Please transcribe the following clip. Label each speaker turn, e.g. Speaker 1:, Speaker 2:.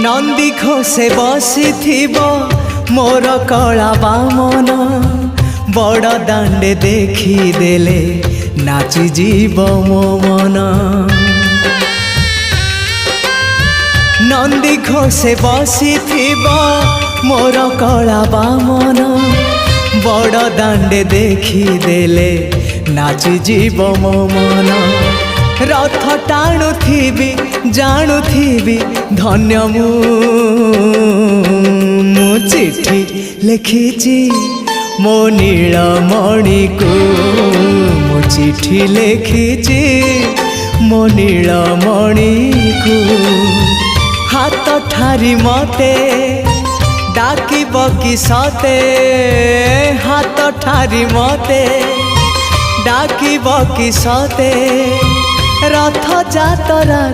Speaker 1: नंदी घोषे बसी मोर कला बामन बड़ दांडे देखी देले नाची जीव मो मन। नंदी घोषे बसी मोर कला बामन बड़ दांडे देखी देले नाची जीव मो मन। रथ टाणुथिबी जाणुथिबी धन्य मु चिट्ठी लिखिची मो नीलमणि को मु चिट्ठी लिखिची मो नीलमणि को। हाथ ठारी मते डाकिब कि सते हाथ ठारी मते डाकिब कि सते रथ जातरा